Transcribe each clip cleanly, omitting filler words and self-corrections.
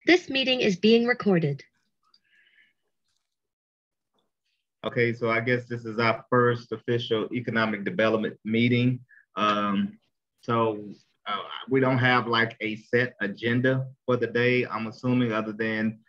This meeting is being recorded. Okay, so I guess this is our first official economic development meeting. So we don't have like a set agenda for the day, I'm assuming, other than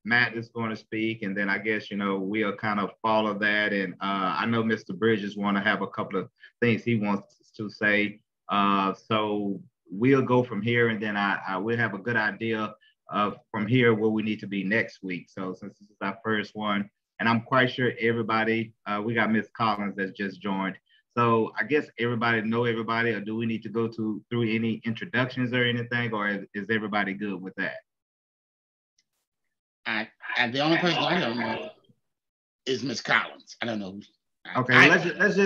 Matt is going to speak, and then I guess, we'll kind of follow that. And I know Mr. Bridges want to have a couple of things he wants to say. So we'll go from here, and then I will have a good idea of from here where we need to be next week. So since this is our first one, and I'm quite sure everybody, we got Miss Collins that's just joined. So I guess everybody know everybody, or do we need to go through any introductions or anything, or is everybody good with that? And the only person I don't know is Miss Collins. I don't know. Okay, let's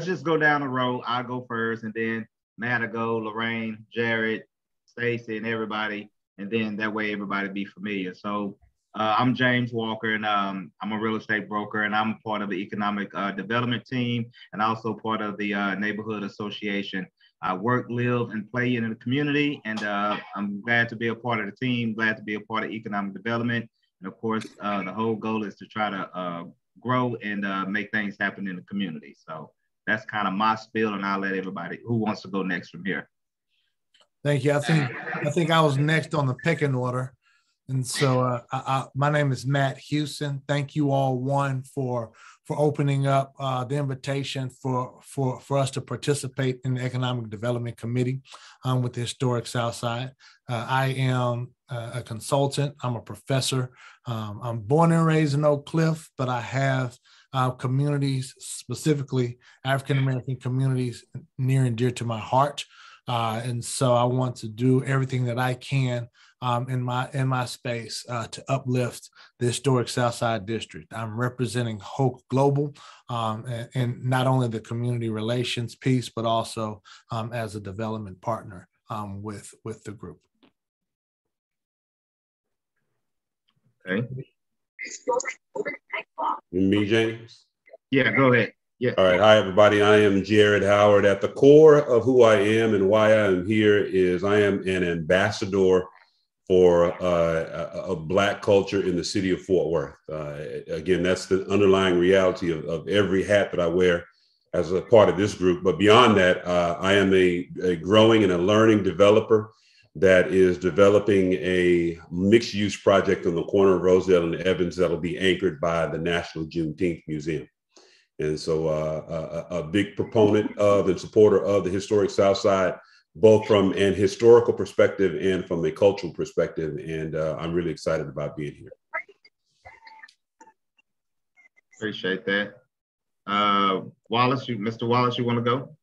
just go down the road. I'll go first, and then Matt will go, Lorraine, Jared, Stacy, and everybody, and then that way everybody be familiar. So I'm James Walker, and I'm a real estate broker, and I'm part of the economic development team, and also part of the neighborhood association. I work, live, and play in the community, and I'm glad to be a part of the team, glad to be a part of economic development. And of course, the whole goal is to try to grow and make things happen in the community. So that's kind of my spiel, and I'll let everybody who wants to go next from here. Thank you. I think I was next on the pecking order. And so my name is Matt Houston. Thank you all, for opening up the invitation for us to participate in the Economic Development Committee with the Historic Southside. I am a consultant. I'm a professor. I'm born and raised in Oak Cliff, but I have communities, specifically African-American communities, near and dear to my heart. And so I want to do everything that I can in my space to uplift the historic Southside District. I'm representing Hope Global and not only the community relations piece, but also as a development partner with the group. Okay. Me, James? Yeah, go ahead. Yeah. All right. Hi, everybody. I am Jared Howard. At the core of who I am and why I am here is I am an ambassador for a Black culture in the city of Fort Worth. Again, that's the underlying reality of every hat that I wear as a part of this group. But beyond that, I am a growing and a learning developer that is developing a mixed-use project on the corner of Rosedale and Evans that'll be anchored by the National Juneteenth Museum. And so a big proponent of and supporter of the historic Southside, both from an historical perspective and from a cultural perspective. And I'm really excited about being here. Appreciate that. Wallace, Mr. Wallace, you want to go?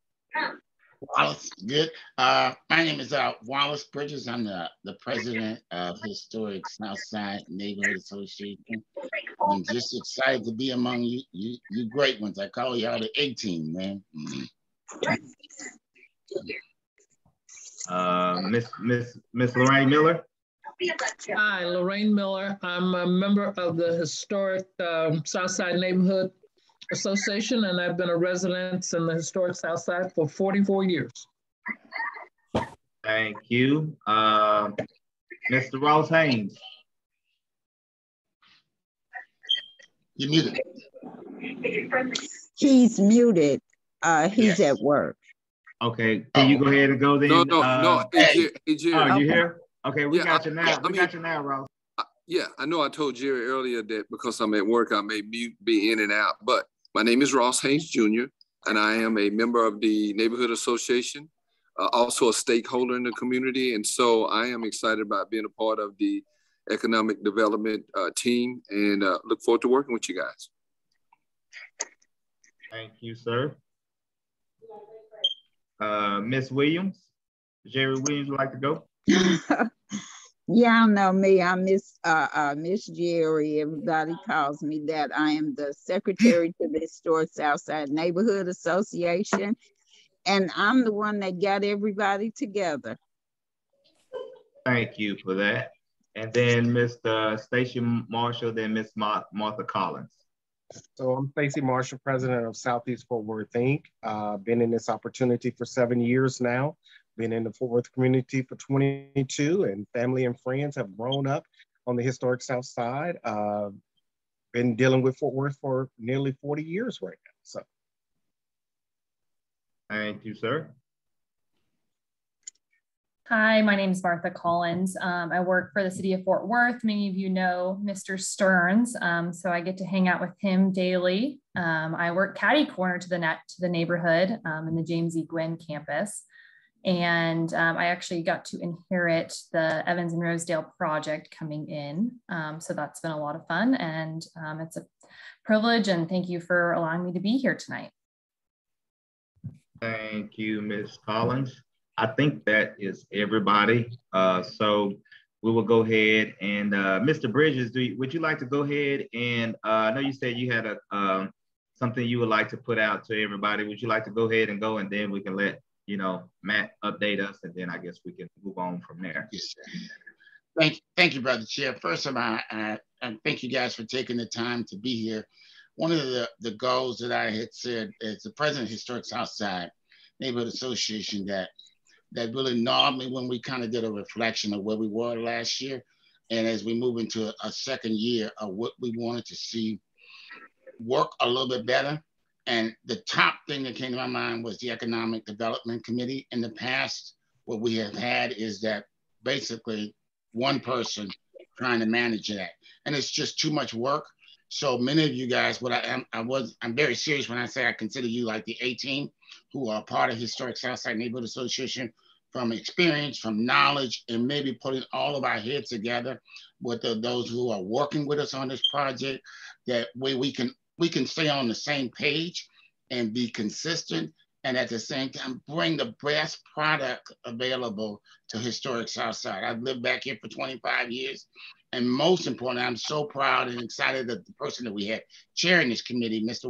Wallace, good. My name is Wallace Bridges. I'm the president of Historic Southside Neighborhood Association. I'm just excited to be among you great ones. I call y'all the A team, man. Miss Lorraine Miller. Hi, Lorraine Miller. I'm a member of the Historic Southside Neighborhood Association, and I've been a resident in the Historic Southside for 44 years. Thank you. Mr. Ross Haynes. You're muted. He's muted. He's at work. Okay, can you go ahead and go then? No. Hey, Jared. You here? Okay, we got you now. We got you now, Ross. Yeah, I know I told Jerry earlier that because I'm at work, I may be in and out, but my name is Ross Haynes Jr., and I am a member of the Neighborhood Association, also a stakeholder in the community. And so I am excited about being a part of the economic development team and look forward to working with you guys. Thank you, sir. Miss Williams, Jerry Williams would like to go? Y'all know me. I'm Miss Jerry. Everybody calls me that. I am the secretary to the Historic Southside Neighborhood Association, and I'm the one that got everybody together. Thank you for that. And then Mr. Stacey Marshall, then Miss Martha Collins. So I'm Stacey Marshall, president of Southeast Fort Worth Inc. Been in this opportunity for 7 years now. been in the Fort Worth community for 22, and family and friends have grown up on the historic South Side. Been dealing with Fort Worth for nearly 40 years right now. So, thank you, sir. Hi, my name is Martha Collins. I work for the city of Fort Worth. Many of you know Mr. Stearns, so I get to hang out with him daily. I work catty corner to the neighborhood in the James E. Gwynn campus. And I actually got to inherit the Evans and Rosedale project coming in. So that's been a lot of fun, and it's a privilege, and thank you for allowing me to be here tonight. Thank you, Ms. Collins. I think that is everybody. So we will go ahead and Mr. Bridges, would you like to go ahead and I know you said you had a something you would like to put out to everybody. Would you like to go ahead and go, and then we can let Matt update us, and then I guess we can move on from there. Yes. Thank you, Brother Chair. First of all, I thank you guys for taking the time to be here. One of the goals that I had said as the president of Historic Southside Neighborhood Association that really gnawed me when we kind of did a reflection of where we were last year. And as we move into a second year of what we wanted to see work a little bit better. And the top thing that came to my mind was the Economic Development Committee. In the past, what we have had is that basically one person trying to manage that. And it's just too much work. So many of you guys, I'm very serious when I say I consider you like the A-team who are part of Historic Southside Neighborhood Association, from experience, from knowledge, and maybe putting all of our heads together with those who are working with us on this project. That way we can stay on the same page and be consistent, and at the same time bring the best product available to Historic Southside. I've lived back here for 25 years. And most importantly, I'm so proud and excited that the person that we had chairing this committee, Mr.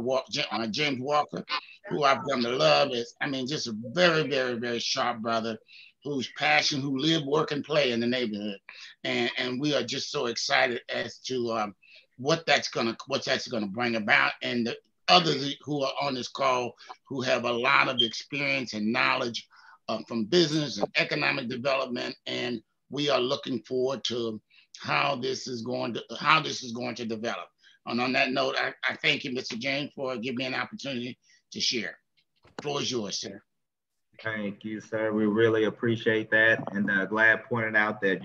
James Walker, who I've come to love, is, just a very, very, very sharp brother who's passionate, who live, work, and play in the neighborhood. And we are just so excited as to what that's gonna bring about. And the others who are on this call who have a lot of experience and knowledge from business and economic development. And we are looking forward to how this is going to develop. And on that note, I thank you, Mr. James, for giving me an opportunity to share. The floor is yours, sir. Thank you, sir. We really appreciate that. And glad pointed out that,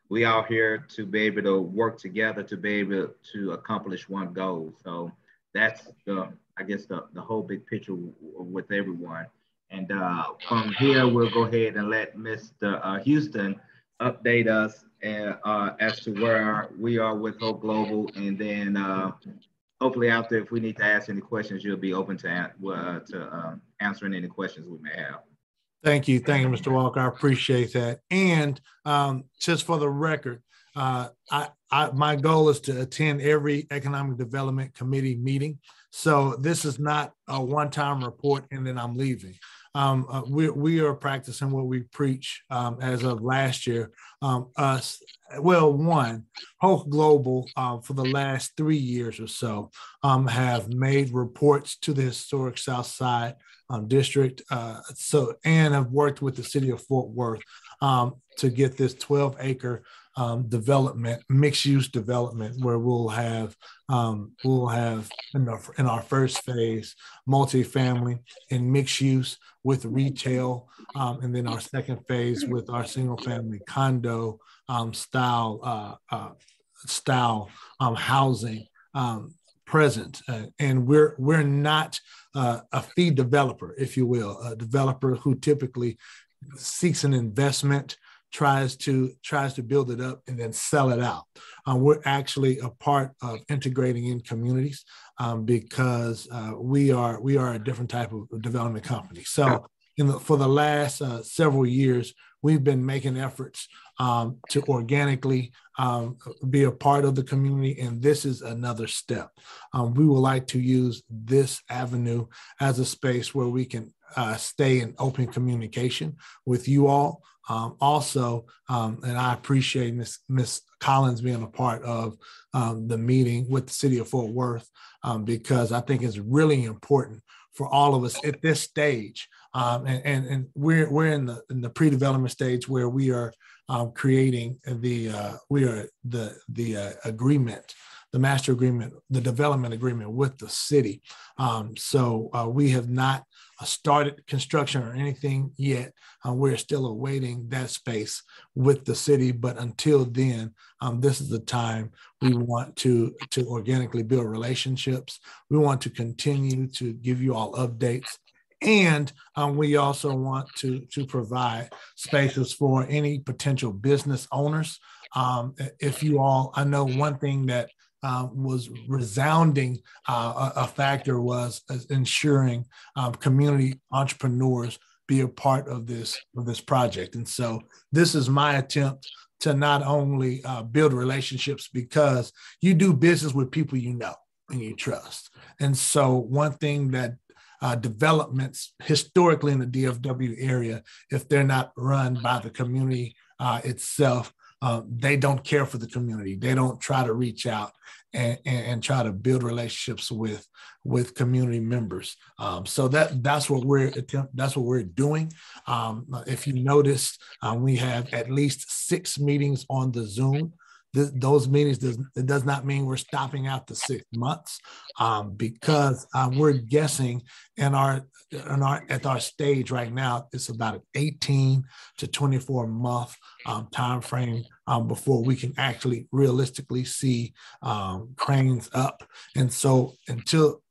we are here to be able to work together to be able to accomplish one goal. So that's the whole big picture with everyone. And from here, we'll go ahead and let Mr. Houston update us as to where we are with Hope Global, and then hopefully after, if we need to ask any questions, you'll be open to answering any questions we may have. Thank you, Mr. Walker. I appreciate that. And just for the record, my goal is to attend every Economic Development Committee meeting. So this is not a one-time report and then I'm leaving. We are practicing what we preach as of last year. Hope Global for the last 3 years or so have made reports to the Historic Southside District, and have worked with the city of Fort Worth to get this 12-acre development, mixed-use development, where we'll have in our first phase multifamily and mixed use with retail, and then our second phase with our single-family condo style housing present. And we're not a fee developer, if you will, a developer who typically seeks an investment, tries to build it up and then sell it out. We're actually a part of integrating in communities because we are a different type of development company. So for the last several years, we've been making efforts to organically be a part of the community, and this is another step. We would like to use this avenue as a space where we can stay in open communication with you all. Also, and I appreciate Ms. Collins being a part of the meeting with the city of Fort Worth because I think it's really important for all of us at this stage And we're in the pre-development stage where we are creating the agreement, the master agreement, the development agreement with the city. So we have not started construction or anything yet. We're still awaiting that space with the city, but until then, this is the time we want to organically build relationships. We want to continue to give you all updates. And we also want to provide spaces for any potential business owners. If you all, I know one thing that was resounding a factor was ensuring community entrepreneurs be a part of this project. And so this is my attempt to not only build relationships, because you do business with people you know and you trust. And so one thing that developments historically in the DFW area, if they're not run by the community itself, they don't care for the community. They don't try to reach out and try to build relationships with community members. So that's what we're doing. If you notice, we have at least 6 meetings on the Zoom. Those meetings does not mean we're stopping out the 6 months, because we're guessing at our stage right now, it's about an 18 to 24 month time frame before we can actually realistically see cranes up. And so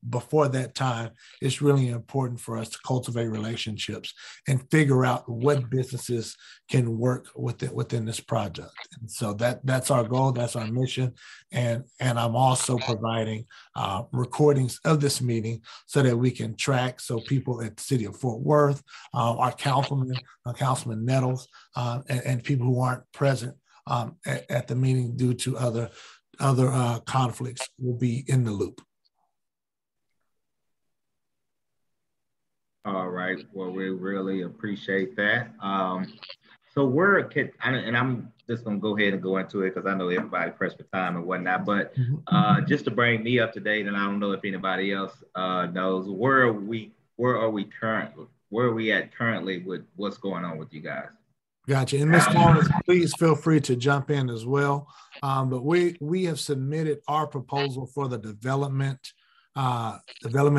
before that time, it's really important for us to cultivate relationships and figure out what businesses can work within this project. And so that's our goal, that's our mission. And I'm also providing recordings of this meeting so that we can track, so people at the city of Fort Worth, our Councilman Nettles, and people who aren't present at the meeting due to other conflicts will be in the loop. All right. Well, we really appreciate that. So and I'm just gonna go ahead and go into it because I know everybody pressed for time and whatnot, but just to bring me up to date, and I don't know if anybody else knows, where are we at currently with what's going on with you guys? Gotcha. And Ms. Collins, please feel free to jump in as well. But we have submitted our proposal for the development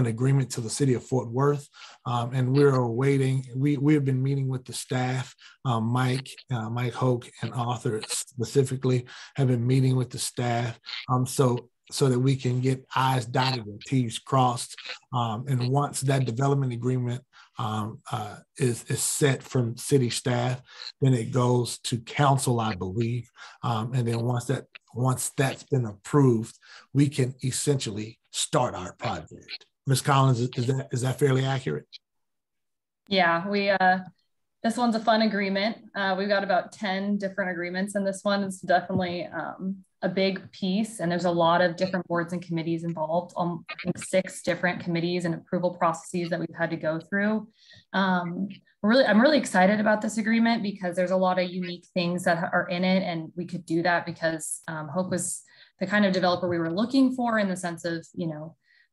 agreement to the city of Fort Worth, and we're awaiting. We have been meeting with the staff. Mike Hoke and Arthur specifically have been meeting with the staff, so that we can get I's dotted and T's crossed. And once that development agreement is set from city staff, then it goes to council, I believe. And then once that's been approved, we can essentially start our project. Ms. Collins, is that fairly accurate? Yeah, this one's a fun agreement. We've got about 10 different agreements in this one. It's definitely a big piece, and there's a lot of different boards and committees involved. I think 6 different committees and approval processes that we've had to go through. I'm really excited about this agreement because there's a lot of unique things that are in it, and we could do that because Hope was the kind of developer we were looking for, in the sense of,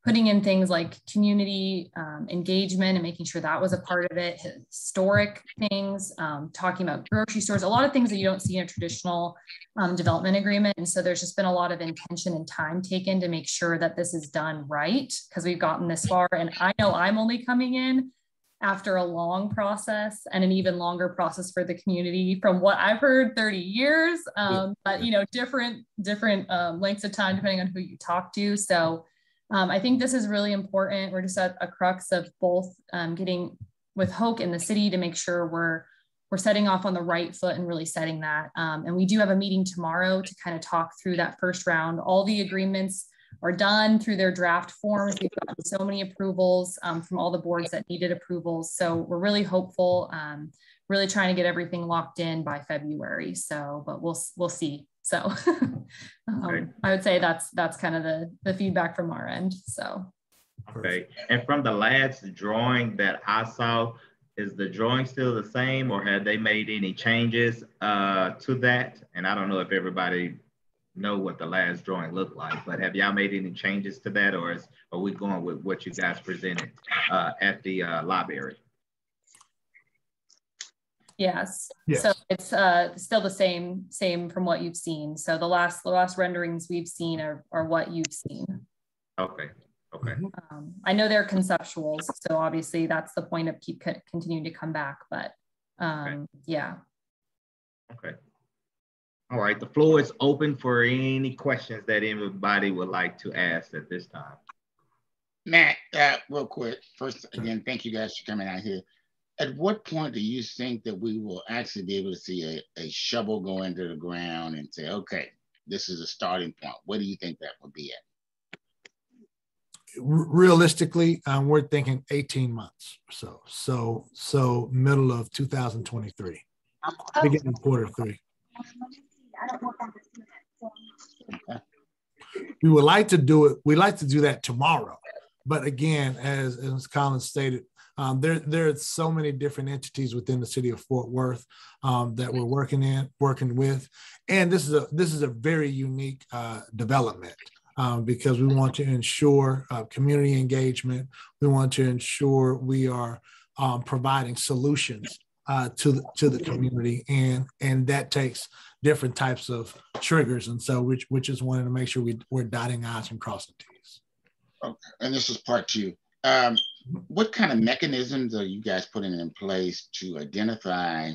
putting in things like community engagement and making sure that was a part of it, historic things, talking about grocery stores, a lot of things that you don't see in a traditional development agreement. And so there's just been a lot of intention and time taken to make sure that this is done right, because we've gotten this far. And I know I'm only coming in after a long process and an even longer process for the community, from what I've heard, 30 years, but different lengths of time depending on who you talk to. So I think this is really important. We're just at a crux of both getting with Hoke in the city to make sure we're setting off on the right foot and really setting that. And we do have a meeting tomorrow to kind of talk through that first round. All the agreements are done through their draft forms. We've gotten so many approvals from all the boards that needed approvals. So we're really hopeful, really trying to get everything locked in by February. So, but we'll see. So I would say that's kind of the feedback from our end. So. Okay. And from the last drawing that I saw, is the drawing still the same, or have they made any changes to that? And I don't know if everybody know what the last drawing looked like, but have y'all made any changes to that, or are we going with what you guys presented at the library? Yes. Yes. So it's still the same from what you've seen. So the last renderings we've seen are what you've seen. Okay. Okay. I know they're conceptuals, so obviously that's the point of continuing to come back. But yeah. Okay. All right. The floor is open for any questions that anybody would like to ask at this time. Matt, real quick. First, again, thank you guys for coming out here. At what point do you think that we will actually be able to see a shovel go into the ground and say, okay, this is a starting point? What do you think that would be at? Realistically, we're thinking 18 months or so. So middle of 2023, beginning Q3. Okay. We would like to do it. We like to do that tomorrow, but again, as Colin stated, there are so many different entities within the city of Fort Worth that we're working with, and this is a very unique development because we want to ensure community engagement. We want to ensure we are providing solutions to the community, and that takes different types of triggers, and so which is wanting to make sure we're dotting I's and crossing T's. Okay, and this is part two. What kind of mechanisms are you guys putting in place to identify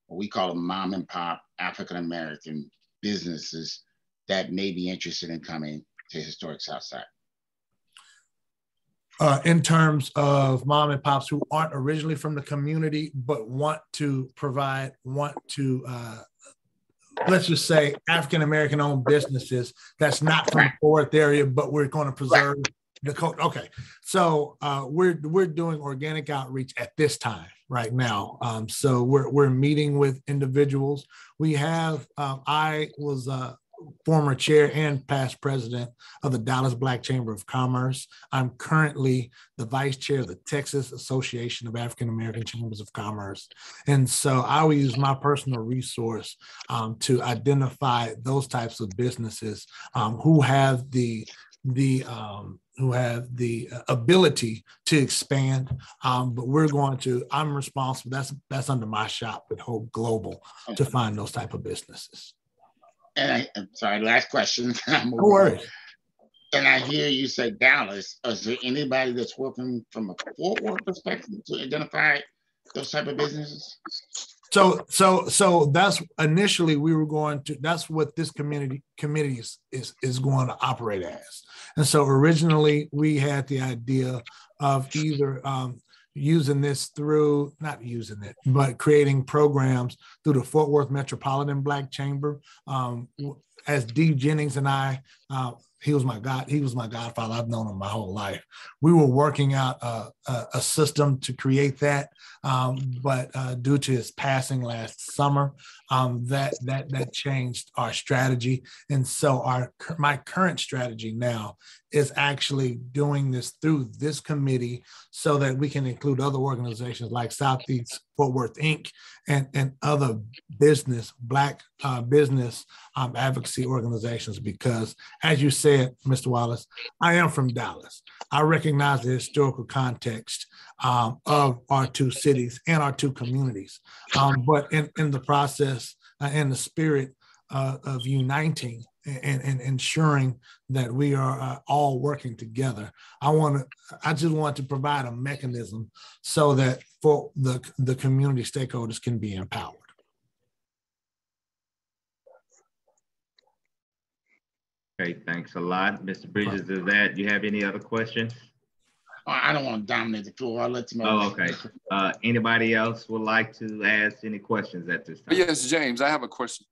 what we call mom and pop African-American businesses that may be interested in coming to Historic Southside? In terms of mom and pops who aren't originally from the community, but want to let's just say African-American owned businesses that's not from the Fort Worth area, but we're going to preserve the code. Okay. So we're doing organic outreach at this time right now. So we're meeting with individuals. We have, I was former chair and past president of the Dallas Black Chamber of Commerce. I'm currently the vice chair of the Texas Association of African American Chambers of Commerce. And so I will use my personal resource to identify those types of businesses who have the ability to expand, but I'm responsible, that's under my shop with Hope Global to find those type of businesses. And I'm sorry, last question. No worries. And I hear you say Dallas. Is there anybody that's working from a Fort Worth perspective to identify those type of businesses? So that's initially that's what this committee is going to operate as. And so originally we had the idea of either but creating programs through the Fort Worth Metropolitan Black Chamber. As D. Jennings and I, he was my godfather. I've known him my whole life. We were working out a system to create that, but due to his passing last summer, that changed our strategy. And so my current strategy now is actually doing this through this committee so that we can include other organizations like Southeast Fort Worth Inc. and other Black business advocacy organizations, because as you said, Mr. Wallace, I am from Dallas. I recognize the historical context of our two cities and our two communities. But in the process, in the spirit of uniting and ensuring that we are all working together, I just want to provide a mechanism so that for the community stakeholders can be empowered. Okay, thanks a lot. Mr. Bridges, do you have any other questions? I don't want to dominate the floor. I'll let you know. Oh, okay. Anybody else would like to ask any questions at this time? Yes, James, I have a question.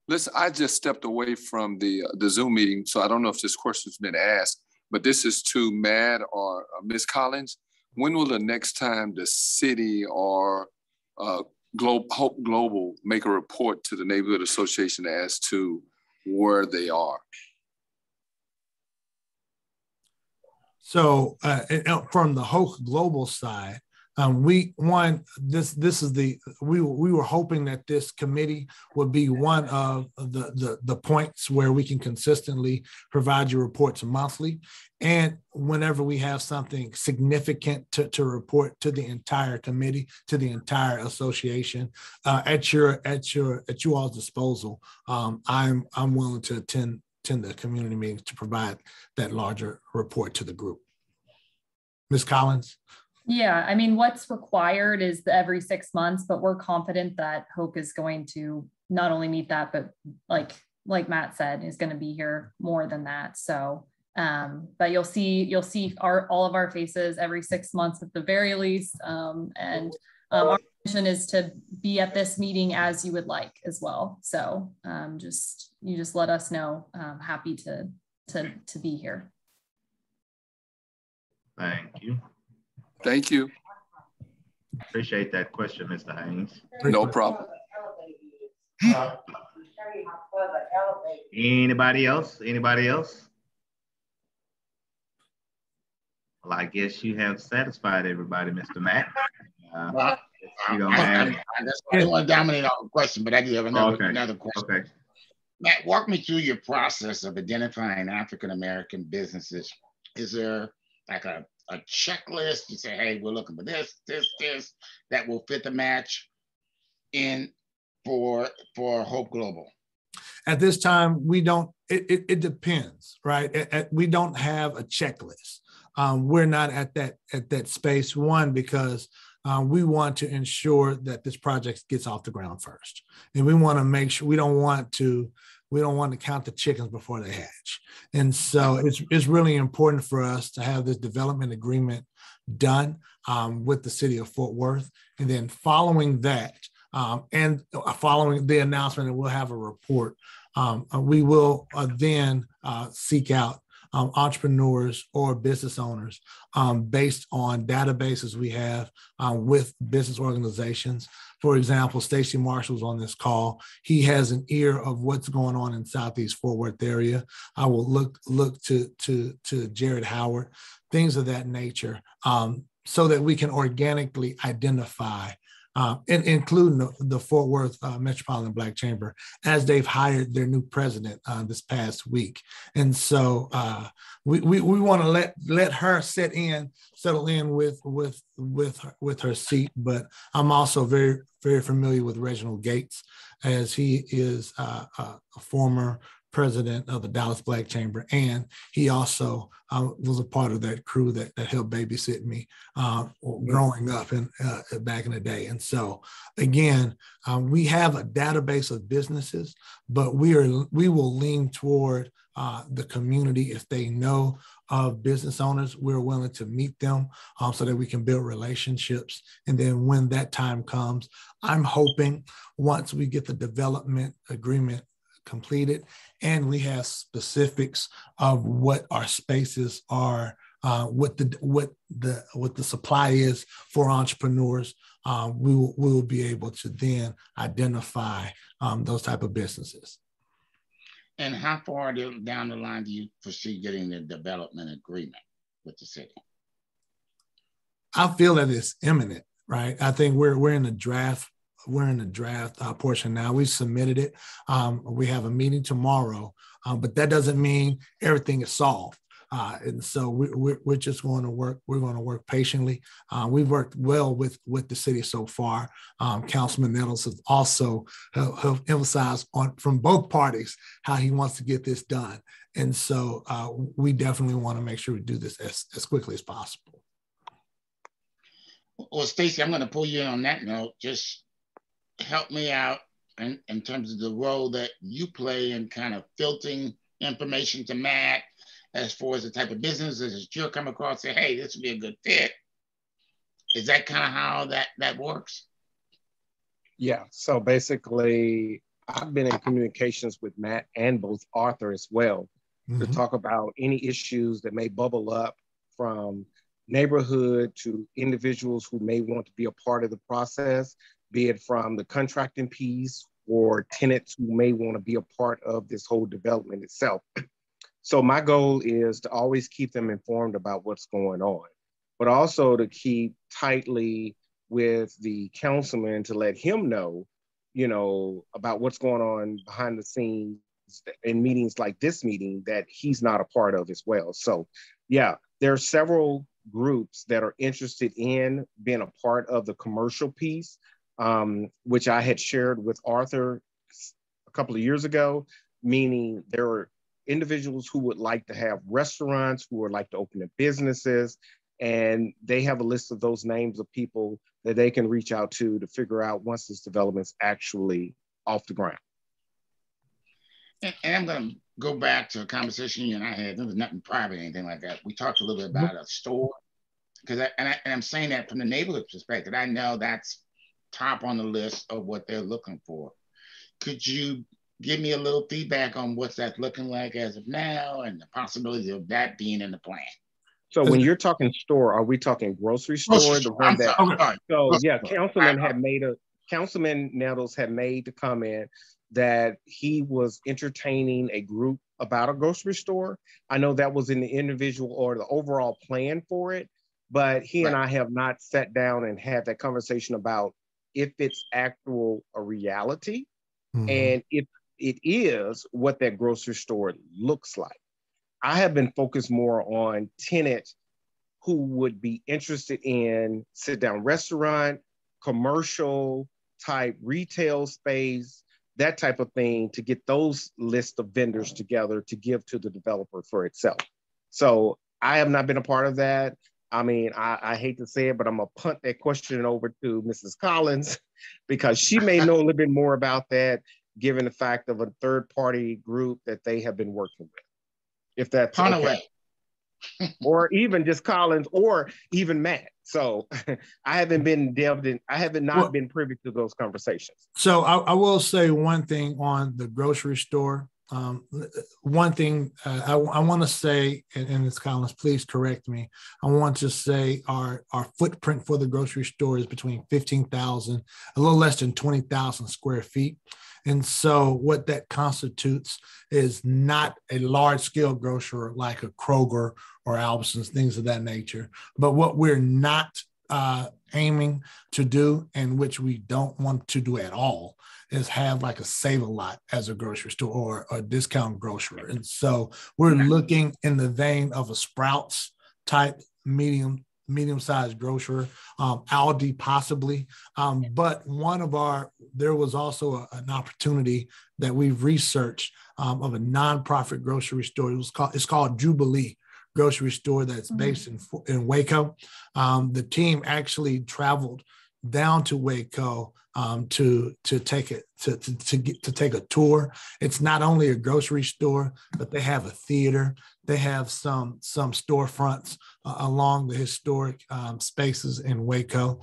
Listen, I just stepped away from the Zoom meeting, so I don't know if this question's been asked, but this is to Matt or Ms. Collins. When will the next time the city or Hope Global make a report to the Neighborhood Association as to where they are? So from the Hope Global side, We were hoping that this committee would be one of the points where we can consistently provide you reports monthly. And whenever we have something significant to report to the entire committee, to the entire association, at you all's disposal, I'm willing to attend the community meetings to provide that larger report to the group. Ms. Collins? Yeah, I mean, what's required is every 6 months, but we're confident that Hope is going to not only meet that, but like Matt said, is going to be here more than that. So, but you'll see all of our faces every 6 months at the very least. And our mission is to be at this meeting as you would like as well. So you just let us know. Happy to be here. Thank you. Thank you. Appreciate that question, Mr. Haynes. No problem. Anybody else? Anybody else? Well, I guess you have satisfied everybody, Mr. Matt. Well, you don't have... I don't want to dominate all the question, but I do have another question. Okay. Matt, walk me through your process of identifying African-American businesses. Is there like a checklist? You say, hey, we're looking for this, that will fit the match in for Hope Global? At this time, we don't, it depends, right? We don't have a checklist. We're not at that space, one, because we want to ensure that this project gets off the ground first. And we want to make sure we don't want to count the chickens before they hatch. And so it's really important for us to have this development agreement done with the city of Fort Worth. And then following that, and following the announcement that we'll have a report, we will then seek out entrepreneurs or business owners based on databases we have with business organizations. For example, Stacy Marshall's on this call. He has an ear of what's going on in Southeast Fort Worth area. I will look to Jared Howard, things of that nature, so that we can organically identify including the Fort Worth Metropolitan Black Chamber, as they've hired their new president this past week. And so we want to let her settle in with her seat. But I'm also very, very familiar with Reginald Gates, as he is a former president of the Dallas Black Chamber, and he also was a part of that crew that helped babysit me growing up and back in the day. And so again, we have a database of businesses, but we will lean toward the community. If they know of business owners, we're willing to meet them so that we can build relationships. And then when that time comes, I'm hoping once we get the development agreement completed and we have specifics of what our spaces are, what the supply is for entrepreneurs, we will be able to then identify those type of businesses. And how far down the line do you foresee getting the development agreement with the city? I feel that it's imminent, right? I think we're in the draft. We're in the draft portion now. We submitted it. We have a meeting tomorrow, but that doesn't mean everything is solved. And so we're just going to work. We're going to work patiently. We've worked well with the city so far. Councilman Nettles has also have emphasized from both parties how he wants to get this done. And so we definitely want to make sure we do this as quickly as possible. Well, Stacey, I'm going to pull you in on that note. Just help me out in terms of the role that you play in kind of filtering information to Matt as far as the type of businesses that you'll come across and say, hey, this would be a good fit. Is that kind of how that works? Yeah, so basically I've been in communications with Matt and both Arthur as well to talk about any issues that may bubble up from neighborhood to individuals who may want to be a part of the process, be it from the contracting piece or tenants who may want to be a part of this whole development itself. So my goal is to always keep them informed about what's going on. but also to keep tightly with the councilman to let him know, about what's going on behind the scenes in meetings like this meeting that he's not a part of as well. So yeah, there are several groups that are interested in being a part of the commercial piece, which I had shared with Arthur a couple of years ago, meaning there are individuals who would like to have restaurants, who would like to open their businesses, and they have a list of those names of people that they can reach out to figure out once this development's actually off the ground. And I'm going to go back to a conversation you and I had. There was nothing private or anything like that. We talked a little bit about a store, because I'm saying that from the neighborhood perspective. I know that's top on the list of what they're looking for. Could you give me a little feedback on what's that looking like as of now and the possibility of that being in the plan? So when you're talking store, are we talking grocery store? The one that, so yeah, Councilman Nettles had made the comment that he was entertaining a group about a grocery store. I know that was in the individual or the overall plan for it, but he and I have not sat down and had that conversation about if it's a reality, and if it is, what that grocery store looks like. I have been focused more on tenants who would be interested in sit-down restaurant, commercial type retail space, that type of thing, to get those list of vendors together to give to the developer for itself. So I have not been a part of that. I mean, I hate to say it, but I'm gonna punt that question over to Mrs. Collins because she may know a little bit more about that, given the fact of a third-party group that they have been working with. If that's okay. Or even just Collins or even Matt. So I haven't been delved in, I haven't been privy to those conversations. So I will say one thing on the grocery store. One thing I want to say, and Ms. Collins, please correct me. I want to say our footprint for the grocery store is between 15,000, a little less than 20,000 square feet. And so what that constitutes is not a large scale grocer like a Kroger or Albertsons, things of that nature. But what we're not aiming to do, and which we don't want to do at all, is have like a Save-A-Lot as a grocery store or a discount grocer. And so we're looking in the vein of a Sprouts type medium-sized grocer, Aldi possibly. But there was also an opportunity that we've researched of a nonprofit grocery store. It's called Jubilee grocery store that's based in Waco. The team actually traveled down to Waco to take a tour. It's not only a grocery store, but they have a theater. They have some storefronts along the historic spaces in Waco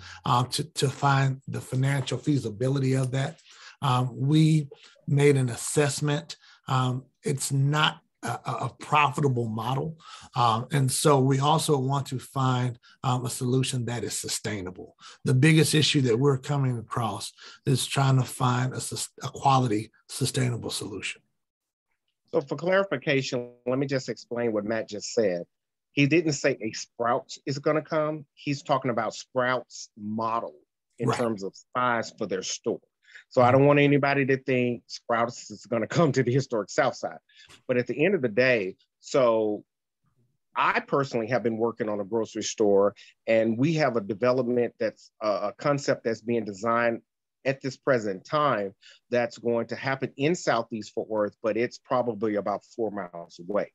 to find the financial feasibility of that. We made an assessment. It's not a profitable model. And so we also want to find a solution that is sustainable. The biggest issue that we're coming across is trying to find a quality, sustainable solution. So for clarification, let me just explain what Matt just said. He didn't say a Sprouts is going to come. He's talking about Sprouts model in terms of size for their store. So I don't want anybody to think Sprouts is going to come to the historic Southside. But at the end of the day, so I personally have been working on a grocery store, and we have a development that's a concept that's being designed at this present time that's going to happen in Southeast Fort Worth, but it's probably about 4 miles away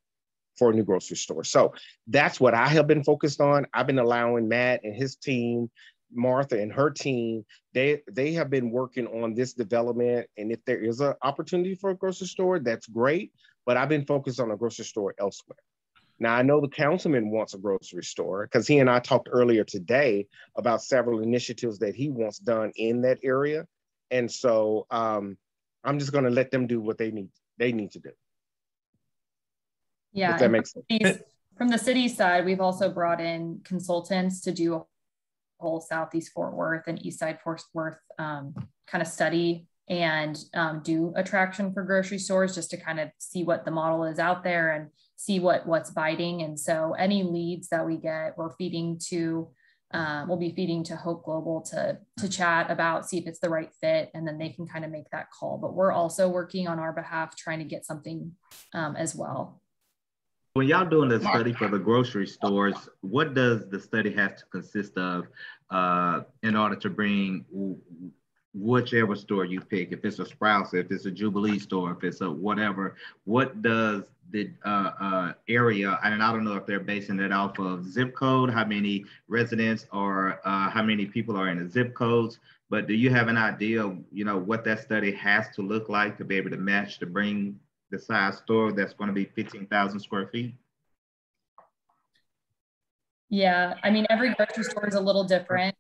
for a new grocery store. So that's what I have been focused on. I've been allowing Matt and his team, Martha and her team, they have been working on this development. And if there is an opportunity for a grocery store, that's great. But I've been focused on a grocery store elsewhere. Now, I know the councilman wants a grocery store because he and I talked earlier today about several initiatives that he wants done in that area. And so I'm just going to let them do what they need to do. Yeah, if that makes sense. From the city side, we've also brought in consultants to do a whole Southeast Fort Worth and East Side Fort Worth kind of study and do a traction for grocery stores just to kind of see what the model is out there and see what's biting. And so any leads that we get, we're feeding to, we'll be feeding to Hope Global to chat about, see if it's the right fit, and then they can kind of make that call. But we're also working on our behalf, trying to get something as well. When y'all doing the study for the grocery stores, what does the study have to consist of in order to bring whichever store you pick? If it's a Sprouts, if it's a Jubilee store, if it's a whatever, what does the area, and I don't know if they're basing it off of zip code, how many residents or how many people are in the zip codes, but do you have an idea of, you know, what that study has to look like to be able to match to bring the size store that's going to be 15,000 square feet? Yeah, I mean, every grocery store is a little different.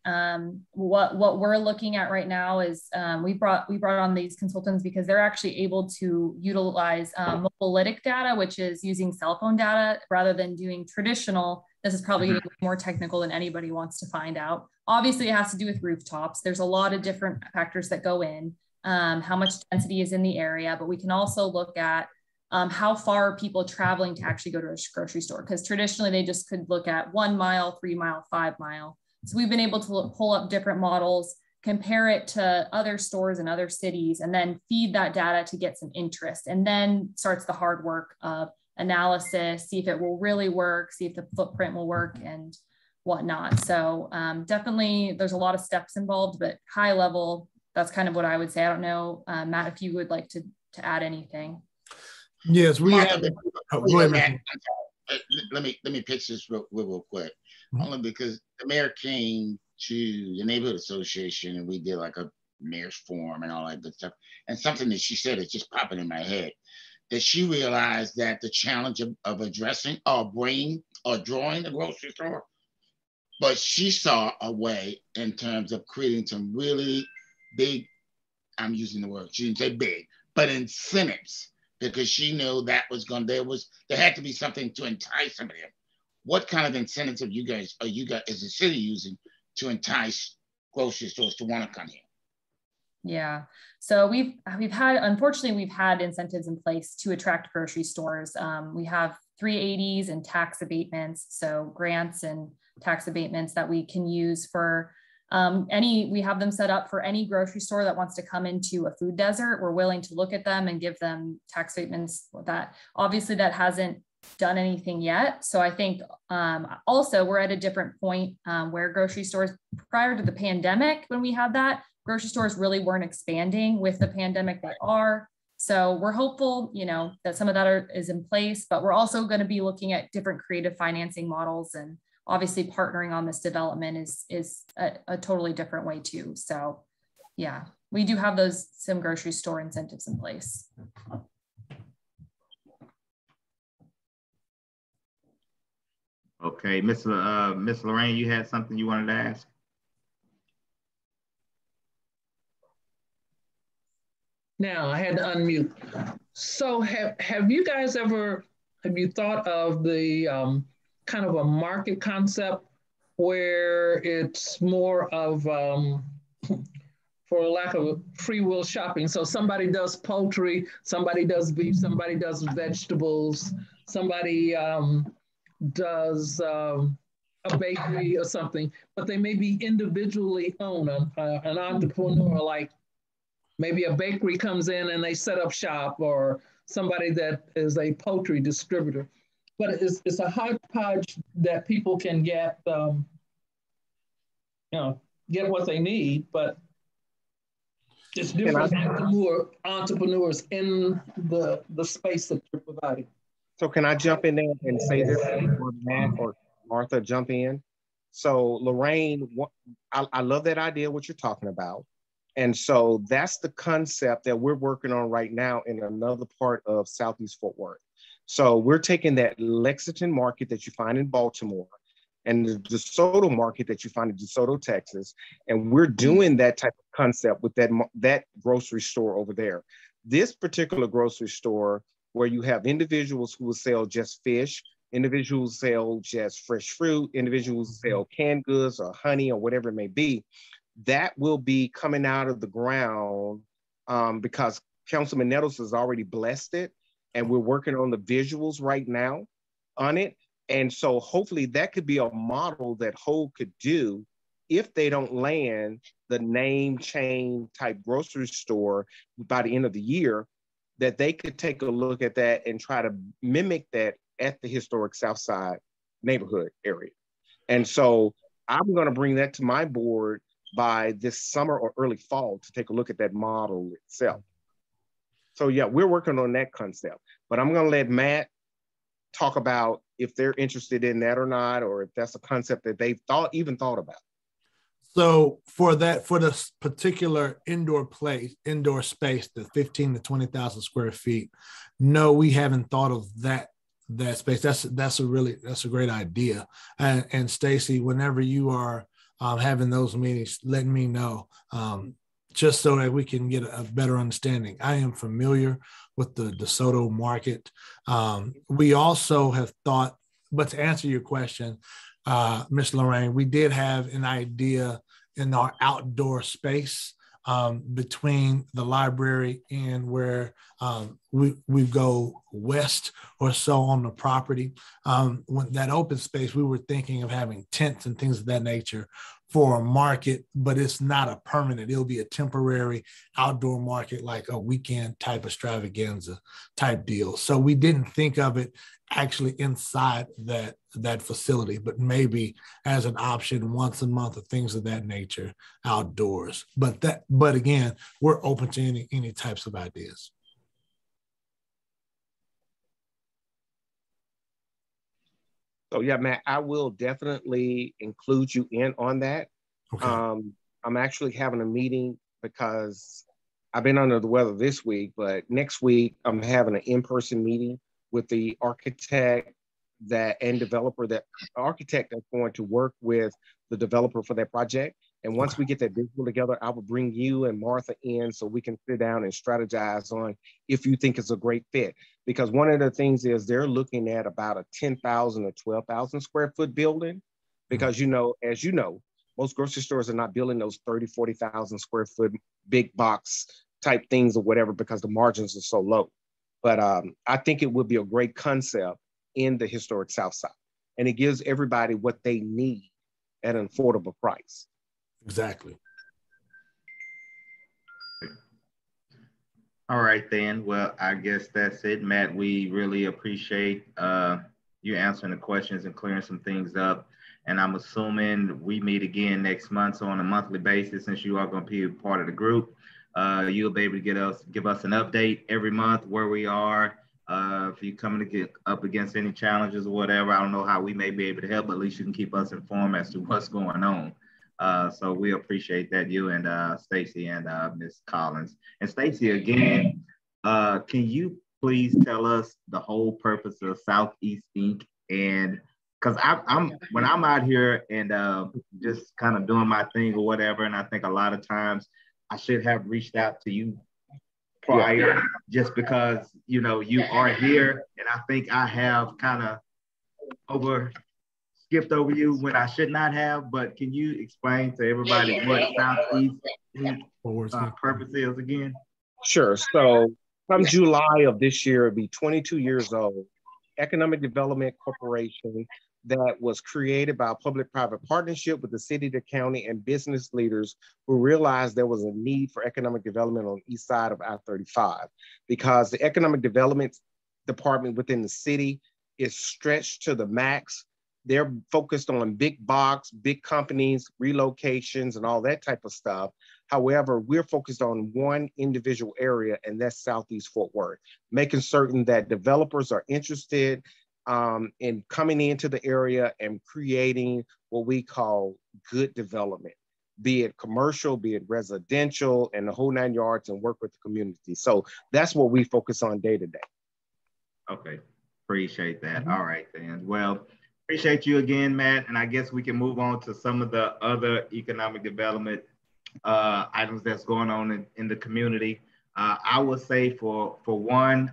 What we're looking at right now is we brought on these consultants because they're actually able to utilize mobilytic data, which is using cell phone data rather than doing traditional. This is probably getting more technical than anybody wants to find out. Obviously, it has to do with rooftops. There's a lot of different factors that go in, how much density is in the area, but we can also look at how far are people traveling to actually go to a grocery store? Because traditionally they just could look at 1 mile, 3 mile, 5 mile. So we've been able to pull up different models, compare it to other stores in other cities, and then feed that data to get some interest. And then starts the hard work of analysis, see if it will really work, see if the footprint will work and whatnot. So definitely there's a lot of steps involved, but high level, that's kind of what I would say. I don't know, Matt, if you would like to add anything. Yes, we have. Let me pitch this real quick. Only because the mayor came to the neighborhood association and we did like a mayor's forum and all that good stuff. And something that she said is just popping in my head, that she realized that the challenge of addressing or drawing a grocery store, but she saw a way in terms of creating some really big, I'm using the word, she didn't say big, but incentives, because she knew that was there had to be something to entice somebody. What kind of incentives are you guys as a city using to entice grocery stores to want to come here? Yeah, so we've had incentives in place to attract grocery stores. We have 380s and tax abatements, so grants and tax abatements that we can use for we have them set up for any grocery store that wants to come into a food desert. We're willing to look at them and give them tax abatements. That obviously that hasn't done anything yet. So I think also we're at a different point where grocery stores, prior to the pandemic, when we had that, grocery stores really weren't expanding. With the pandemic, they are. So we're hopeful, you know, that some of that is in place, but we're also going to be looking at different creative financing models, and obviously partnering on this development is a totally different way too. So yeah, we do have some grocery store incentives in place. Okay, Miss Lorraine, you had something you wanted to ask? Now I had to unmute. So have you guys have you thought of the kind of a market concept where it's more of, for lack of free will shopping. So somebody does poultry, somebody does beef, somebody does vegetables, somebody does a bakery or something, but they may be individually owned, an entrepreneur, like maybe a bakery comes in and they set up shop, or somebody that is a poultry distributor. But it's a hodgepodge that people can get, get what they need, but it's different entrepreneurs in the space that you're providing. So can I jump in there and say this before Matt or Martha jump in? So Lorraine, I love that idea, what you're talking about. And so that's the concept that we're working on right now in another part of Southeast Fort Worth. So we're taking that Lexington market that you find in Baltimore and the DeSoto market that you find in DeSoto, Texas, and we're doing that type of concept with that grocery store over there. This particular grocery store, where you have individuals who will sell just fish, individuals sell just fresh fruit, individuals sell canned goods or honey or whatever it may be, that will be coming out of the ground because Councilman Nettles has already blessed it, and we're working on the visuals right now on it. And so hopefully that could be a model that Whole could do if they don't land the name chain type grocery store by the end of the year, that they could take a look at that and try to mimic that at the historic Southside neighborhood area. And so I'm going to bring that to my board by this summer or early fall to take a look at that model itself. So yeah, we're working on that concept, but I'm going to let Matt talk about if they're interested in that or not, or if that's a concept that they've even thought about. So for this particular indoor space, the 15 to 20,000 square feet, no, we haven't thought of that space. That's a great idea. And Stacy, whenever you are having those meetings, let me know, just so that we can get a better understanding. I am familiar with the DeSoto market. We also have thought, but to answer your question, Ms. Lorraine, we did have an idea in our outdoor space between the library and where we go west or so on the property. When that open space, we were thinking of having tents and things of that nature for a market, but it's not a permanent. It'll be a temporary outdoor market, like a weekend type extravaganza type deal. So we didn't think of it actually inside that facility, but maybe as an option once a month or things of that nature outdoors. But again, we're open to any types of ideas. So yeah, Matt, I will definitely include you in on that. Okay. I'm actually having a meeting because I've been under the weather this week, but next week I'm having an in-person meeting with the architect and developer, that architect that's going to work with the developer for that project. And once we get that visual together, I will bring you and Martha in so we can sit down and strategize on if you think it's a great fit. Because one of the things is they're looking at about a 10,000 or 12,000 square foot building. Because, as you know, most grocery stores are not building those 30, 40,000 square foot big box type things or whatever, because the margins are so low. But I think it would be a great concept in the historic Southside. And it gives everybody what they need at an affordable price. Exactly. All right, then. Well, I guess that's it, Matt. We really appreciate you answering the questions and clearing some things up. And I'm assuming we meet again next month. So on a monthly basis, since you are going to be a part of the group, you'll be able to give us an update every month where we are. If you're coming to get up against any challenges or whatever, I don't know how we may be able to help, but at least you can keep us informed as to what's going on. So we appreciate that, you and Stacy and Ms. Collins. And Stacy, again, can you please tell us the whole purpose of Southeast Inc. And because when I'm out here and just kind of doing my thing or whatever, and I think a lot of times I should have reached out to you prior, just because you are here, and I think I have kind of skipped over you when I should not have. But can you explain to everybody what Southeast purpose is again? Sure. So from July of this year, it'll be 22 years old. Economic Development Corporation that was created by a public-private partnership with the city, the county, and business leaders who realized there was a need for economic development on the east side of I-35, because the economic development department within the city is stretched to the max. They're focused on big box, big companies, relocations, and all that type of stuff. However, we're focused on one individual area, and that's Southeast Fort Worth, making certain that developers are interested in coming into the area and creating what we call good development, be it commercial, be it residential, and the whole 9 yards, and work with the community. So that's what we focus on day to day. Okay, appreciate that. All right, then. Well, appreciate you again, Matt. And I guess we can move on to some of the other economic development items that's going on in the community. I would say for one,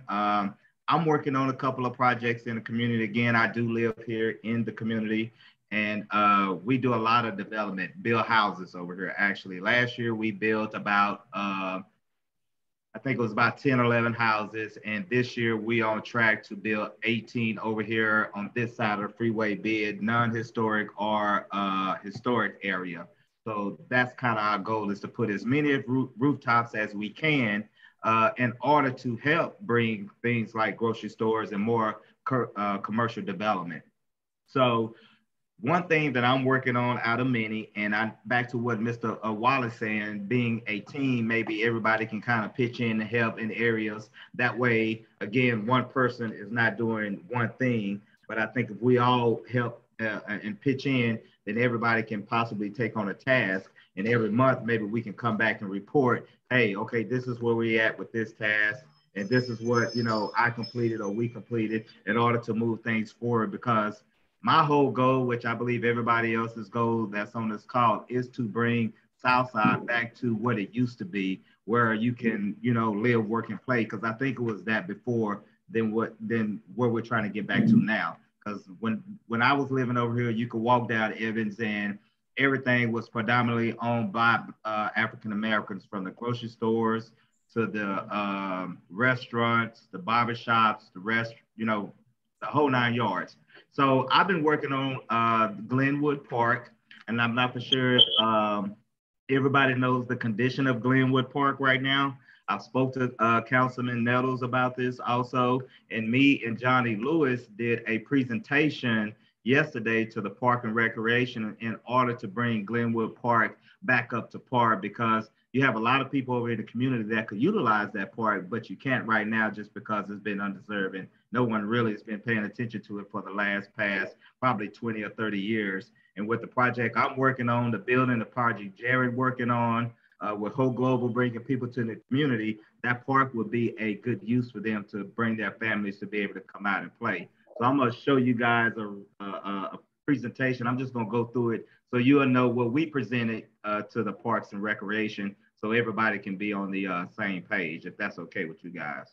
I'm working on a couple of projects in the community. Again, I do live here in the community, and we do a lot of development, build houses over here. Actually, last year we built about I think it was about 10 or 11 houses. And this year we on track to build 18 over here on this side of the freeway, be it non-historic or historic area. So that's kind of our goal, is to put as many rooftops as we can in order to help bring things like grocery stores and more commercial development. So one thing that I'm working on out of many, and I'm back to what Mr. Wallace saying, being a team, maybe everybody can kind of pitch in and help in areas. That way, again, one person is not doing one thing, but I think if we all help and pitch in, then everybody can possibly take on a task. And every month, maybe we can come back and report, hey, okay, this is where we at with this task. And this is what, you know, I completed or we completed in order to move things forward. Because my whole goal, which I believe everybody else's goal that's on this call, is to bring Southside back to what it used to be, where you can, you know, live, work, and play. Because I think it was that before than where we're trying to get back to now. Because when I was living over here, you could walk down Evans and everything was predominantly owned by African Americans, from the grocery stores to the restaurants, the barbershops, you know, the whole 9 yards. So I've been working on Glenwood Park, and I'm not for sure if everybody knows the condition of Glenwood Park right now. I spoke to Councilman Nettles about this also, and me and Johnny Lewis did a presentation yesterday to the Park and Recreation in order to bring Glenwood Park back up to par, because you have a lot of people over in the community that could utilize that park, but you can't right now just because it's been undeserved and no one really has been paying attention to it for the past probably 20 or 30 years. And with the project I'm working on, the building, the project Jared working on, with Whole Global bringing people to the community, that park would be a good use for them to bring their families to be able to come out and play. So I'm going to show you guys a presentation. I'm just going to go through it so you'll know what we presented to the Parks and Recreation, so everybody can be on the same page, if that's okay with you guys.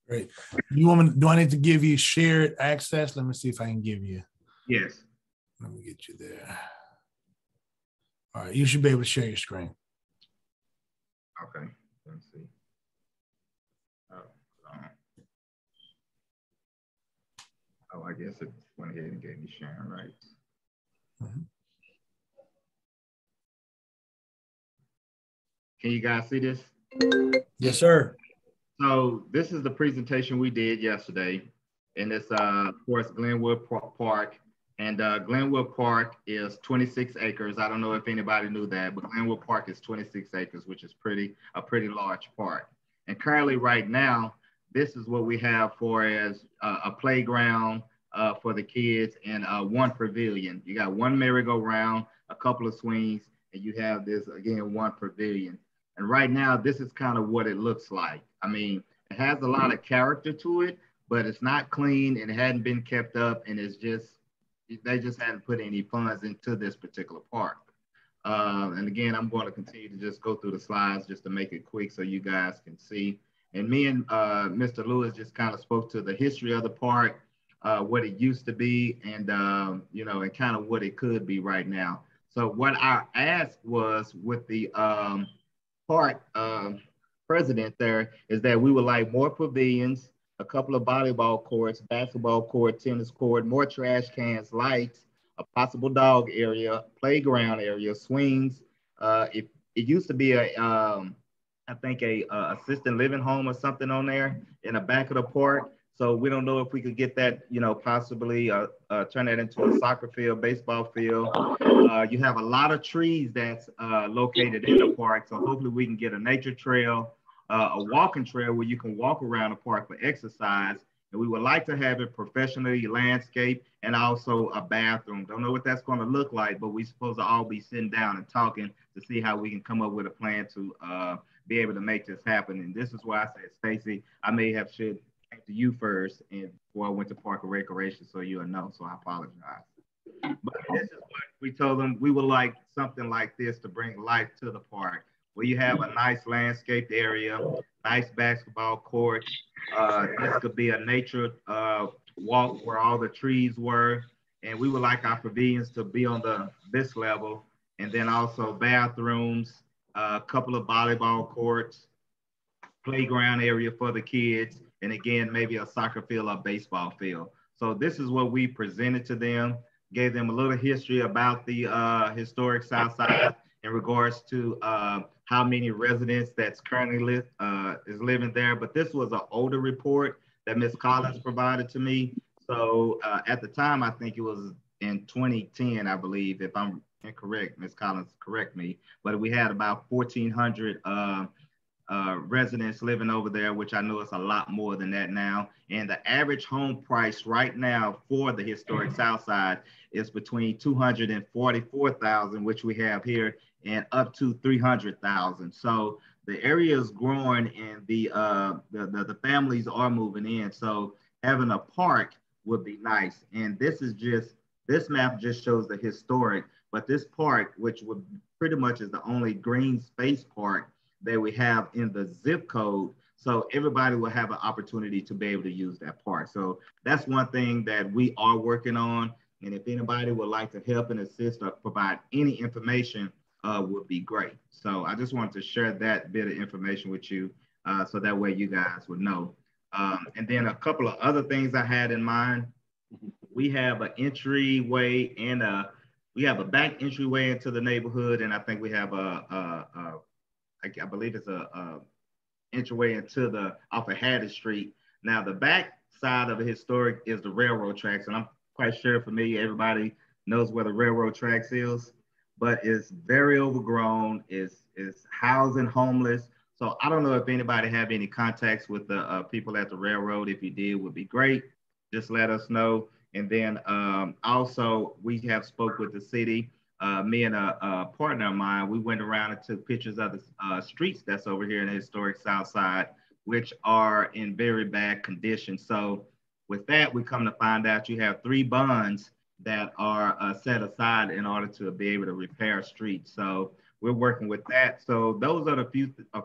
Great. Do I need to give you shared access? Let me see if I can give you. Yes. Let me get you there. All right, you should be able to share your screen. Okay, let's see. Oh, I guess it went ahead and gave me sharing rights. Mm-hmm. Can you guys see this? Yes, sir. So this is the presentation we did yesterday, and it's of course Glenwood Park. And Glenwood Park is 26 acres. I don't know if anybody knew that, but Glenwood Park is 26 acres, which is a pretty large park. And currently right now, this is what we have for as a playground for the kids and one pavilion. You got one merry-go-round, a couple of swings, and you have this, again, one pavilion. And right now, this is kind of what it looks like. I mean, it has a lot of character to it, but it's not clean and it hadn't been kept up, and they just hadn't put any funds into this particular park. And again, I'm going to continue to just go through the slides just to make it quick so you guys can see. And me and Mr. Lewis just kind of spoke to the history of the park, what it used to be, and you know, and kind of what it could be right now. So what our ask was with the park president there is that we would like more pavilions, a couple of volleyball courts, basketball court, tennis court, more trash cans, lights, a possible dog area, playground area, swings. It used to be I think a assisted living home or something on there in the back of the park. So we don't know if we could get that, you know, possibly turn that into a soccer field, baseball field. You have a lot of trees that's located in the park. So hopefully we can get a nature trail, a walking trail where you can walk around the park for exercise. And we would like to have it professionally landscaped and also a bathroom. Don't know what that's going to look like, but we're supposed to all be sitting down and talking to see how we can come up with a plan to be able to make this happen. And this is why I said, Stacy, I may have should thank to you first and before I went to Park and Recreation, so you'll know. So I apologize. But this is what we told them. We would like something like this to bring life to the park, where you have a nice landscaped area, nice basketball court. This could be a nature walk where all the trees were. And we would like our pavilions to be on this level. And then also bathrooms, a couple of volleyball courts, playground area for the kids, and again, maybe a soccer field or baseball field. So this is what we presented to them, gave them a little history about the historic Southside in regards to how many residents that's currently is living there. But this was an older report that Ms. Collins provided to me. So at the time, I think it was in 2010, I believe, if I'm incorrect, Ms. Collins, correct me, but we had about 1,400 residents living over there, which I know is a lot more than that now. And the average home price right now for the historic Southside is between $244,000, which we have here, and up to $300,000. So the area is growing, and the families are moving in. So having a park would be nice. And this map just shows the historic, but this park, which would pretty much is the only green space park that we have in the zip code. So everybody will have an opportunity to be able to use that park. So that's one thing that we are working on. And if anybody would like to help and assist or provide any information, would be great. So I just wanted to share that bit of information with you, so that way you guys would know. And then a couple of other things I had in mind. We have an entryway and we have a back entryway into the neighborhood, and I think we have I believe it's a entryway into off of Haddon Street. Now the back side of the historic is the railroad tracks, and I'm quite sure everybody knows where the railroad tracks is, but it's very overgrown, it's housing homeless. So I don't know if anybody have any contacts with the people at the railroad. If you did, would be great. Just let us know. And then also we have spoke with the city. Me and a partner of mine, we went around and took pictures of the streets that's over here in the historic Southside, which are in very bad condition. So with that, we come to find out you have 3 bonds that are set aside in order to be able to repair streets. So we're working with that. So those are a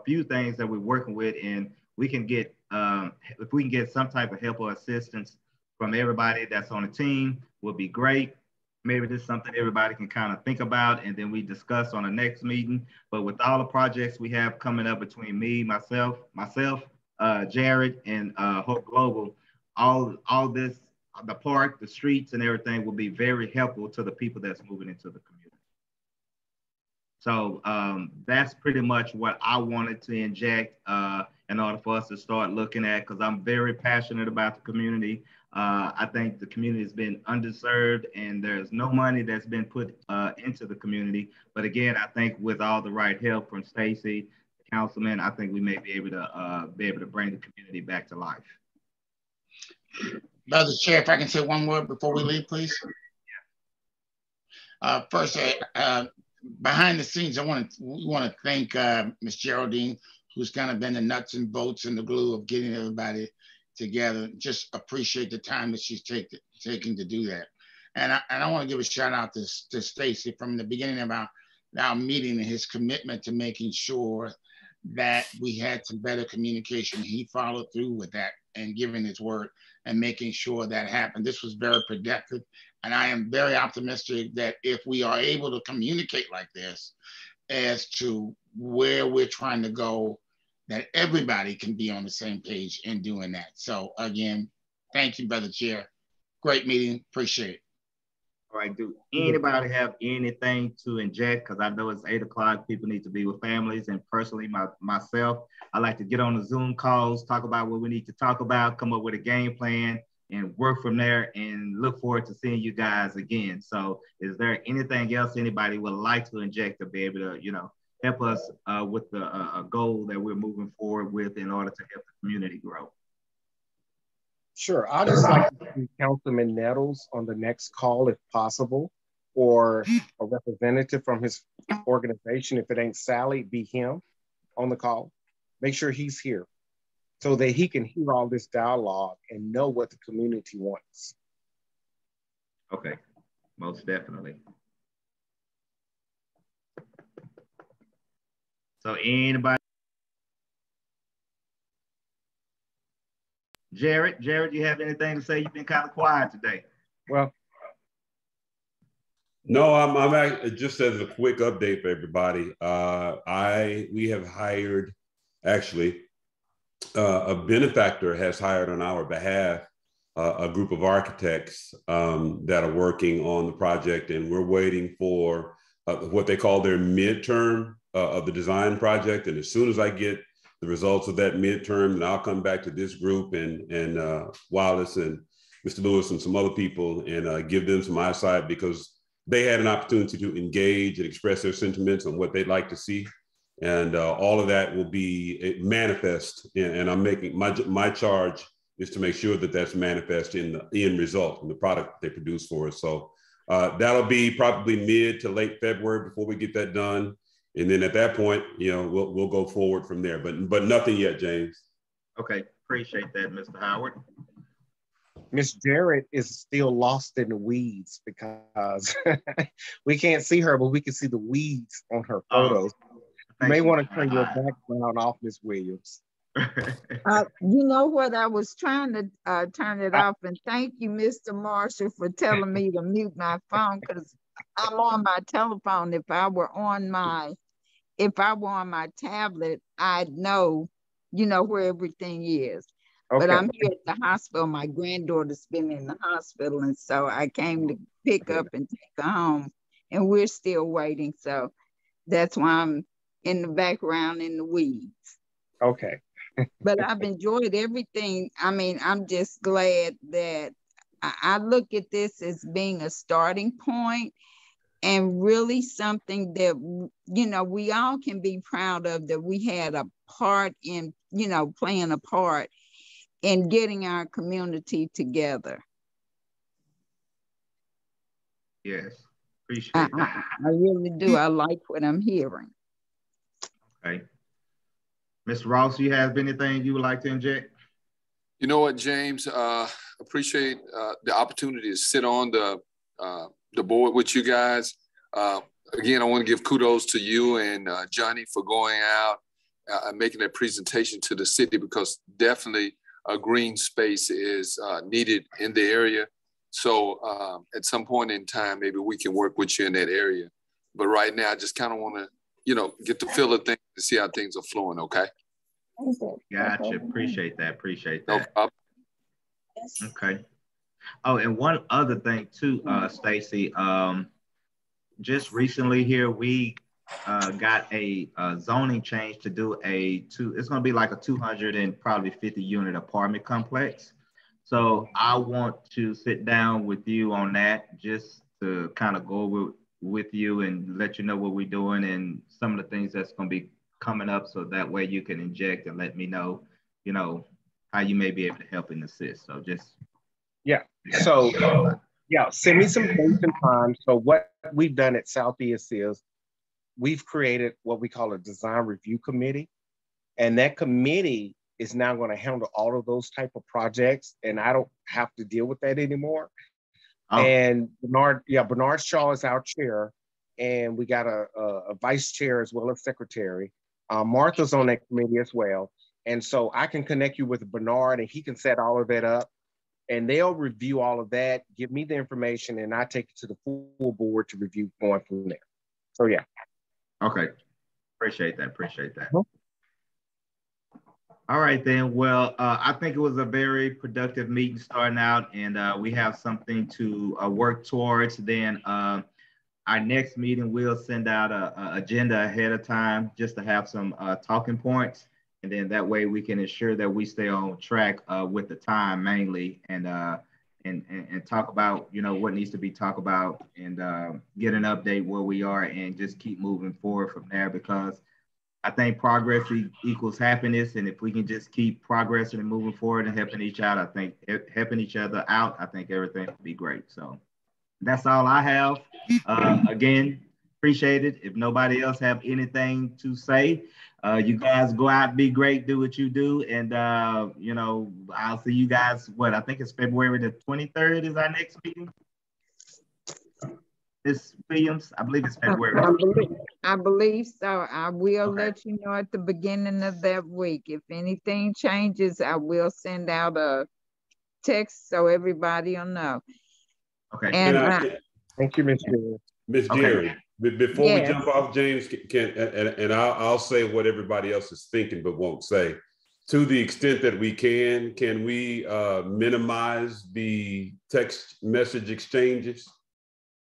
few things that we're working with, and we can get, if we can get some type of help or assistance from everybody that's on the team, would be great. Maybe this is something everybody can kind of think about, and then we discuss on the next meeting. But with all the projects we have coming up between me, myself, Jared, and Hope Global, all this, the park, the streets, and everything will be very helpful to the people that's moving into the community. So that's pretty much what I wanted to inject in order for us to start looking at, because I'm very passionate about the community. I think the community has been underserved, and there's no money that's been put into the community. But again, I think with all the right help from Stacy, the councilman, I think we may be able to bring the community back to life. Brother Chair, if I can say one word before we leave, please. First, behind the scenes, we want to thank Ms. Geraldine, who's kind of been the nuts and bolts and the glue of getting everybody together. Just appreciate the time that she's taking to do that. And I want to give a shout out to Stacy from the beginning of our meeting, and his commitment to making sure that we had some better communication. He followed through with that and giving his word and making sure that happened. This was very productive. And I am very optimistic that if we are able to communicate like this as to where we're trying to go, that everybody can be on the same page in doing that. So again, thank you, Brother Chair. Great meeting, appreciate it. All right, do anybody have anything to inject? Because I know it's 8 o'clock, people need to be with families, and personally, myself, I like to get on the Zoom calls, talk about what we need to talk about, come up with a game plan, and work from there, and look forward to seeing you guys again. So is there anything else anybody would like to inject to be able to, help us with the goal that we're moving forward with in order to help the community grow? Sure. I'd just like to see Councilman Nettles on the next call if possible, or a representative from his organization. If it ain't Sally, be him on the call. Make sure he's here so that he can hear all this dialogue and know what the community wants. Okay, most definitely. So anybody? Jared, you have anything to say? You've been kind of quiet today. Well, no, I'm just as a quick update for everybody. We have hired, actually, a benefactor has hired on our behalf a group of architects that are working on the project, and we're waiting for what they call their midterm of the design project. And as soon as I get the results of that midterm, then I'll come back to this group and Wallace and Mr. Lewis and some other people and give them some eyesight, because they had an opportunity to engage and express their sentiments on what they'd like to see. And all of that will be manifest. And I'm making my charge is to make sure that that's manifest in the end result and the product they produce for us. So that'll be probably mid to late February before we get that done. And then at that point, we'll go forward from there, but nothing yet, James. Okay, appreciate that, Mr. Howard. Miss Jarrett is still lost in the weeds because we can't see her, but we can see the weeds on her photos. You may want to turn your background off, Miss Williams. You know what? I was trying to turn it off, and thank you, Mr. Marshall, for telling me to mute my phone, because I'm on my telephone. If I were on my tablet, I'd know, where everything is. Okay. But I'm here at the hospital. My granddaughter's been in the hospital, and so I came to pick up and take her home, and we're still waiting. So that's why I'm in the background in the weeds. Okay. But I've enjoyed everything. I mean, I'm just glad that I look at this as being a starting point and really something that, we all can be proud of, that we had a part in, playing a part in getting our community together. Yes, appreciate that. I really do. I like what I'm hearing. Okay. Mr. Ross, you have anything you would like to inject? You know what, James? Appreciate the opportunity to sit on the board with you guys. Again, I want to give kudos to you and Johnny for going out and making that presentation to the city, because definitely a green space is needed in the area. So at some point in time, maybe we can work with you in that area. But right now, I just kind of want to, get the feel of things to see how things are flowing, okay? Gotcha. Appreciate that. No problem. Okay. Oh, and one other thing too, Stacy, just recently here, we got a zoning change to do it's going to be like a 250 unit apartment complex. So I want to sit down with you on that, just to kind of go over with you and let you know what we're doing and some of the things that's going to be coming up, so that way you can inject and let me know, how you may be able to help and assist. So just send me some dates and times. So what we've done at Southeast is we've created what we call a design review committee, and that committee is now going to handle all of those type of projects, and I don't have to deal with that anymore. And Bernard Shaw is our chair, and we got a vice chair as well as secretary. Martha's on that committee as well. And so I can connect you with Bernard, and he can set all of that up, and they'll review all of that, give me the information, and I take it to the full board to review going from there. So yeah. Okay. Appreciate that. All right, then. Well, I think it was a very productive meeting starting out, and we have something to work towards. Then our next meeting, we'll send out an agenda ahead of time just to have some talking points. And then that way we can ensure that we stay on track with the time mainly, and talk about, what needs to be talked about, and get an update where we are, and just keep moving forward from there, because I think progress equals happiness. And if we can just keep progressing and moving forward and helping each other, I think everything will be great. So that's all I have. Again, appreciate it. If nobody else have anything to say, you guys go out, be great, do what you do. And, I'll see you guys, I think it's February the 23rd is our next meeting. Ms. Williams, I believe it's February. I believe so. I will let you know at the beginning of that week. If anything changes, I will send out a text so everybody will know. Okay. And thank you, Ms. Jared. Ms. Jared, before we jump off, James, I'll say what everybody else is thinking but won't say. to the extent that we can we minimize the text message exchanges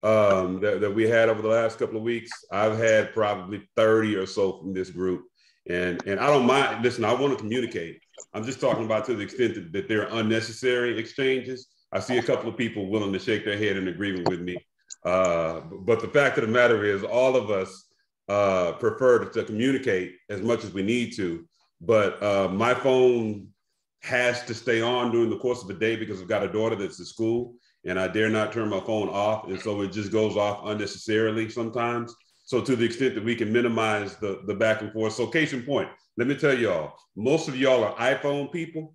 that we had over the last couple of weeks? I've had probably 30 or so from this group. And I don't mind, listen, I want to communicate. I'm just talking about to the extent that they're unnecessary exchanges. I see a couple of people willing to shake their head in agreement with me. But the fact of the matter is all of us prefer to communicate as much as we need to. But my phone has to stay on during the course of the day because I've got a daughter that's at school and I dare not turn my phone off. And so it just goes off unnecessarily sometimes. So to the extent that we can minimize the back and forth. So case in point, let me tell y'all, most of y'all are iPhone people.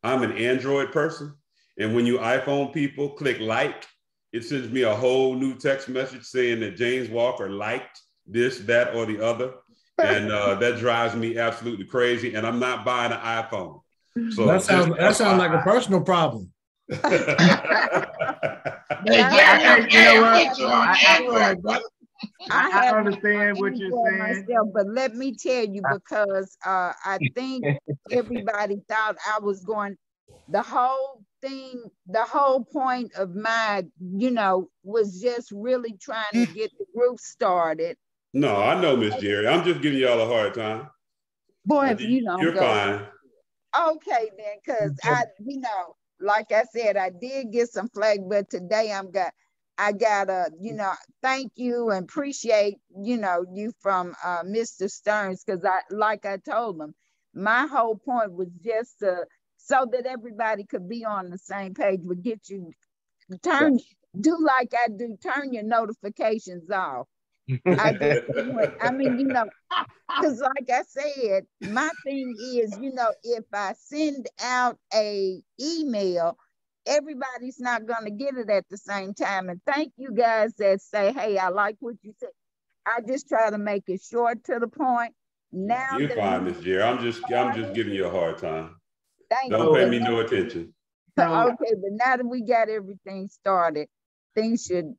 I'm an Android person. And when you iPhone people click like, it sends me a whole new text message saying that James Walker liked this, that, or the other. And that drives me absolutely crazy. And I'm not buying an iPhone. So that sounds like a personal problem. I understand what you're saying. Myself, but let me tell you, because I think everybody thought I was going, the whole thing, the whole point of my, was just really trying to get the group started. No, I know, Miss Jerry. I'm just giving y'all a hard time. Boy, if you don't You're go. fine. Okay, then, because like I said, I did get some flag, but today I gotta, thank you and appreciate, you from Mr. Stearns, because like I told him, my whole point was just so that everybody could be on the same page, would get you, do like I do, turn your notifications off. Because like I said, my thing is, if I send out a email, everybody's not going to get it at the same time. And thank you guys that say, hey, I like what you said. I just try to make it short to the point. Now you're fine, Miss Jerry. I'm just giving you a hard time. Don't pay me no attention. Okay, but now that we got everything started, things should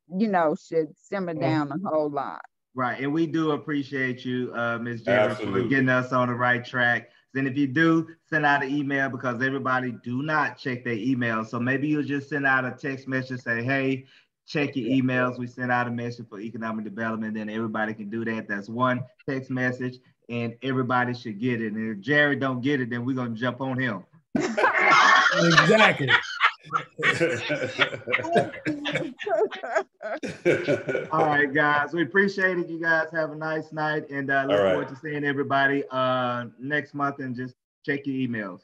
simmer down a whole lot. Right, and we do appreciate you, Ms. Jerry, for getting us on the right track. Then if you do, send out an email, because everybody do not check their emails. So maybe you'll just send out a text message, say, hey, check your emails. We sent out a message for economic development, then everybody can do that. That's one text message, and everybody should get it. And if Jerry don't get it, then we're going to jump on him. Exactly. All right, guys, we appreciate it. You guys have a nice night, and look forward to seeing everybody next month, and just check your emails.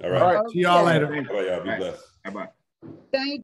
All right. See y'all later. Bye, y'all. Be blessed. Bye-bye. Thank